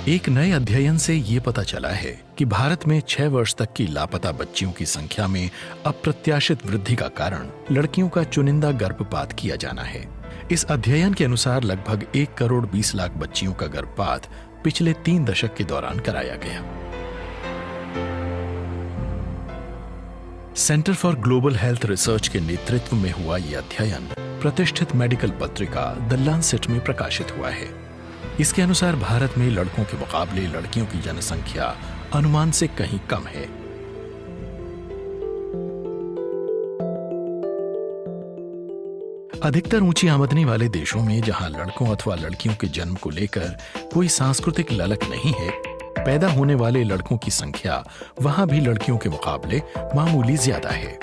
एक नए अध्ययन से ये पता चला है कि भारत में 6 वर्ष तक की लापता बच्चियों की संख्या में अप्रत्याशित वृद्धि का कारण लड़कियों का चुनिंदा गर्भपात किया जाना है। इस अध्ययन के अनुसार लगभग 1 करोड़ 20 लाख बच्चियों का गर्भपात पिछले 3 दशक के दौरान कराया गया। Centre for global health research के नेतृत्व में हुआ यह अध्ययन प्रतिष्ठित मेडिकल पत्रिका द लांसेट में प्रकाशित हुआ है। इसके अनुसार भारत में लड़कों के मुकाबले लड़कियों की जनसंख्या अनुमान से कहीं कम है। अधिकतर ऊंची आमदनी वाले देशों में जहां लड़कों अथवा लड़कियों के जन्म को लेकर कोई सांस्कृतिक ललक नहीं है, पैदा होने वाले लड़कों की संख्या वहां भी लड़कियों के मुकाबले मामूली ज्यादा है।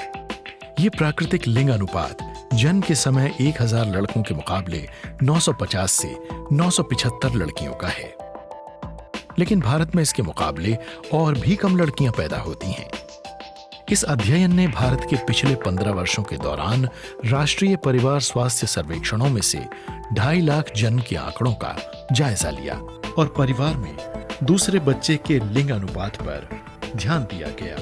ये प्राकृतिक लिंग अनुपात जन्म के समय 1000 लड़कों के मुकाबले 950 से 975 लड़कियों का है। लेकिन भारत में इसके मुकाबले और भी कम लड़कियां पैदा होती हैं। इस अध्ययन ने भारत के पिछले 15 वर्षों के दौरान राष्ट्रीय परिवार स्वास्थ्य सर्वेक्षणों में से 2.5 लाख जन्म के आंकड़ों का जायजा लिया और परिवार में दूसरे बच्चे के लिंग अनुपात पर ध्यान दिया गया।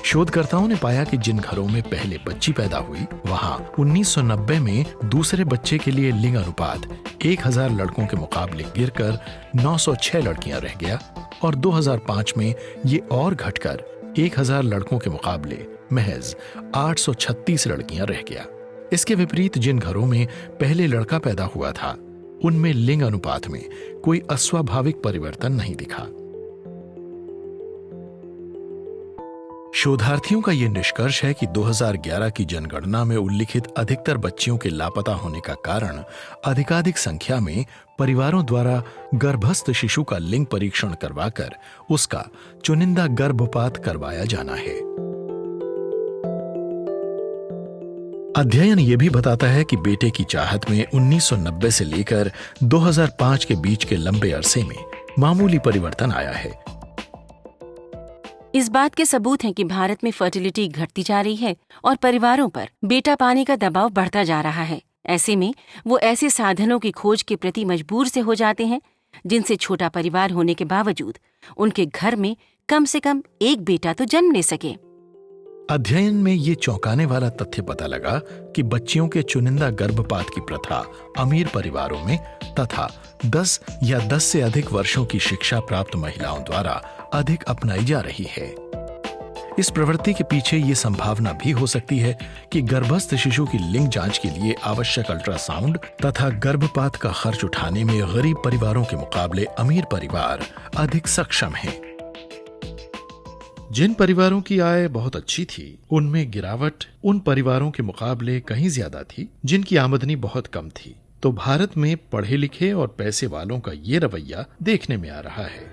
शोधकर्ताओं ने पाया कि जिन घरों में पहले बच्ची पैदा हुई, वहां 1990 में दूसरे बच्चे के लिए लिंग अनुपात 1000 लड़कों के मुकाबले गिरकर 906 लड़कियां रह गया और 2005 में ये और घटकर 1000 लड़कों के मुकाबले महज 836 लड़कियां रह गया। इसके विपरीत जिन घरों में पहले लड़का पैदा हुआ था, उनमें लिंग अनुपात में कोई अस्वाभाविक परिवर्तन नहीं दिखा। शोधार्थियों का यह निष्कर्ष है कि 2011 की जनगणना में उल्लिखित अधिकतर बच्चियों के लापता होने का कारण अधिकाधिक संख्या में परिवारों द्वारा गर्भस्थ शिशु का लिंग परीक्षण करवाकर उसका चुनिंदा गर्भपात करवाया जाना है। अध्ययन यह भी बताता है कि बेटे की चाहत में 1990 से लेकर 2005 के बीच के लंबे अरसे में मामूली परिवर्तन आया है। इस बात के सबूत हैं कि भारत में फर्टिलिटी घटती जा रही है और परिवारों पर बेटा पाने का दबाव बढ़ता जा रहा है। ऐसे में वो ऐसे साधनों की खोज के प्रति मजबूर से हो जाते हैं जिनसे छोटा परिवार होने के बावजूद उनके घर में कम से कम एक बेटा तो जन्म ले सके। अध्ययन में ये चौंकाने वाला तथ्य पता लगा कि बच्चियों के चुनिंदा गर्भपात की प्रथा अमीर परिवारों में तथा 10 या 10 से अधिक वर्षों की शिक्षा प्राप्त महिलाओं द्वारा अधिक अपनाई जा रही है। इस प्रवृत्ति के पीछे ये संभावना भी हो सकती है कि गर्भस्थ शिशु की लिंग जांच के लिए आवश्यक अल्ट्रासाउंड तथा गर्भपात का खर्च उठाने में गरीब परिवारों के मुकाबले अमीर परिवार अधिक सक्षम हैं। जिन परिवारों की आय बहुत अच्छी थी, उनमें गिरावट उन परिवारों के मुकाबले कहीं ज्यादा थी जिनकी आमदनी बहुत कम थी। तो भारत में पढ़े लिखे और पैसे वालों का ये रवैया देखने में आ रहा है।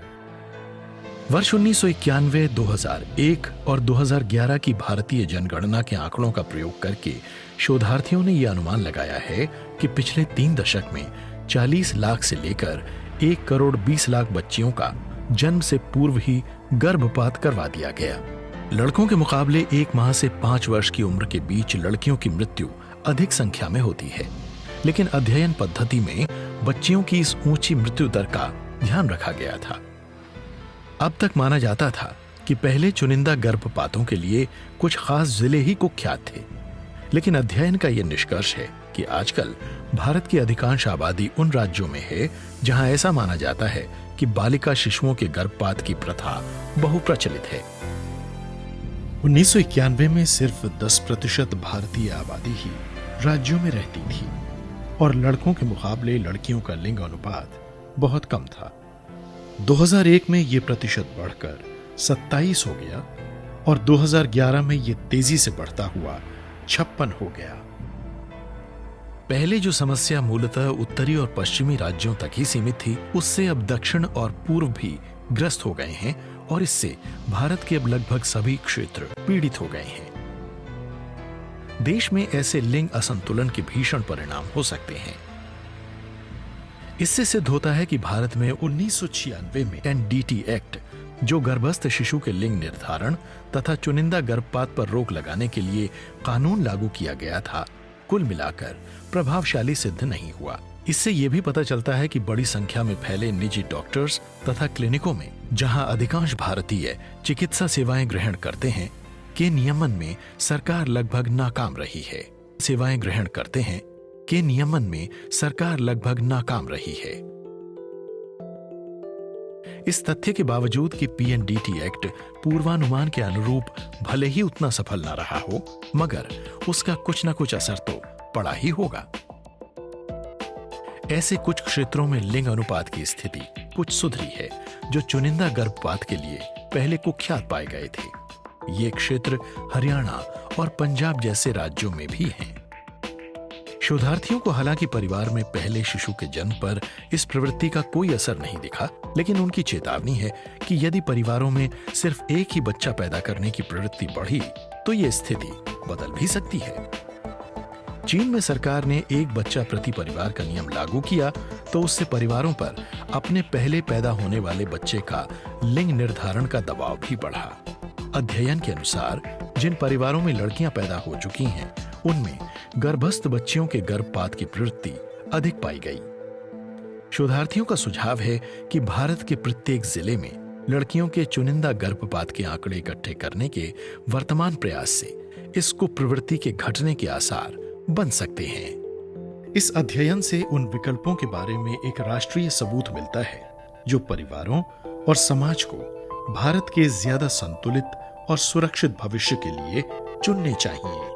वर्ष 1991, 2001 और 2011 की भारतीय जनगणना के आंकड़ों का प्रयोग करके शोधार्थियों ने यह अनुमान लगाया है कि पिछले 3 दशक में 40 लाख से लेकर 1 करोड़ 20 लाख बच्चियों का जन्म से पूर्व ही गर्भपात करवा दिया गया। लड़कों के मुकाबले 1 माह से 5 वर्ष की उम्र के बीच लड़कियों की मृत्यु अधिक संख्या में होती है, लेकिन अध्ययन पद्धति में बच्चियों की इस ऊंची मृत्यु दर का ध्यान रखा गया था। अब तक माना जाता था कि पहले चुनिंदा गर्भपातों के लिए कुछ खास जिले ही कुख्यात थे, लेकिन अध्ययन का यह निष्कर्ष है कि आजकल भारत की अधिकांश आबादी उन राज्यों में है जहां ऐसा माना जाता है कि बालिका शिशुओं के गर्भपात की प्रथा बहुप्रचलित है। 1991 में सिर्फ 10% भारतीय आबादी ही राज्यों में रहती थी और लड़कों के मुकाबले लड़कियों का लिंग अनुपात बहुत कम था। 2001 में यह प्रतिशत बढ़कर 27 हो गया और 2011 में यह तेजी से बढ़ता हुआ 56 हो गया। पहले जो समस्या मूलतः उत्तरी और पश्चिमी राज्यों तक ही सीमित थी, उससे अब दक्षिण और पूर्व भी ग्रस्त हो गए हैं और इससे भारत के अब लगभग सभी क्षेत्र पीड़ित हो गए हैं। देश में ऐसे लिंग असंतुलन के भीषण परिणाम हो सकते हैं। इससे सिद्ध होता है कि भारत में 1996 में एनडीटी एक्ट, जो गर्भस्थ शिशु के लिंग निर्धारण तथा चुनिंदा गर्भपात पर रोक लगाने के लिए कानून लागू किया गया था, कुल मिलाकर प्रभावशाली सिद्ध नहीं हुआ। इससे यह भी पता चलता है कि बड़ी संख्या में फैले निजी डॉक्टर्स तथा क्लिनिकों में, जहां अधिकांश भारतीय चिकित्सा सेवाएं ग्रहण करते हैं, के नियमन में सरकार लगभग नाकाम रही है। सेवाएं ग्रहण करते हैं के नियमन में सरकार लगभग नाकाम रही है। इस तथ्य के बावजूद कि पीएनडीटी एक्ट पूर्वानुमान के अनुरूप भले ही उतना सफल ना रहा हो, मगर उसका कुछ न कुछ असर तो पड़ा ही होगा। ऐसे कुछ क्षेत्रों में लिंग अनुपात की स्थिति कुछ सुधरी है, जो चुनिंदा गर्भपात के लिए पहले कुख्यात पाए गए थे। ये क्षेत्र हरियाणा और पंजाब जैसे राज्यों में भी हैं। शोधार्थियों को हालांकि परिवार में पहले शिशु के जन्म पर इस प्रवृत्ति का कोई असर नहीं दिखा, लेकिन उनकी चेतावनी है कि यदि परिवारों में सिर्फ एक ही बच्चा पैदा करने की प्रवृत्ति बढ़ी तो ये स्थिति बदल भी सकती है। चीन में सरकार ने एक बच्चा प्रति परिवार का नियम लागू किया तो उससे परिवारों पर अपने पहले पैदा होने वाले बच्चे का लिंग निर्धारण का दबाव भी बढ़ा। अध्ययन के अनुसार जिन परिवारों में लड़कियां पैदा हो चुकी हैं, उनमें गर्भस्थ बच्चियों के गर्भपात की प्रवृत्ति अधिक पाई गई। शोधार्थियों का सुझाव है कि भारत के प्रत्येक जिले में लड़कियों के चुनिंदा गर्भपात के आंकड़े इकट्ठे करने के वर्तमान प्रयास से इस कुप्रवृत्ति के घटने के आसार बन सकते हैं। इस अध्ययन से उन विकल्पों के बारे में एक राष्ट्रीय सबूत मिलता है जो परिवारों और समाज को भारत के ज्यादा संतुलित और सुरक्षित भविष्य के लिए चुनने चाहिए।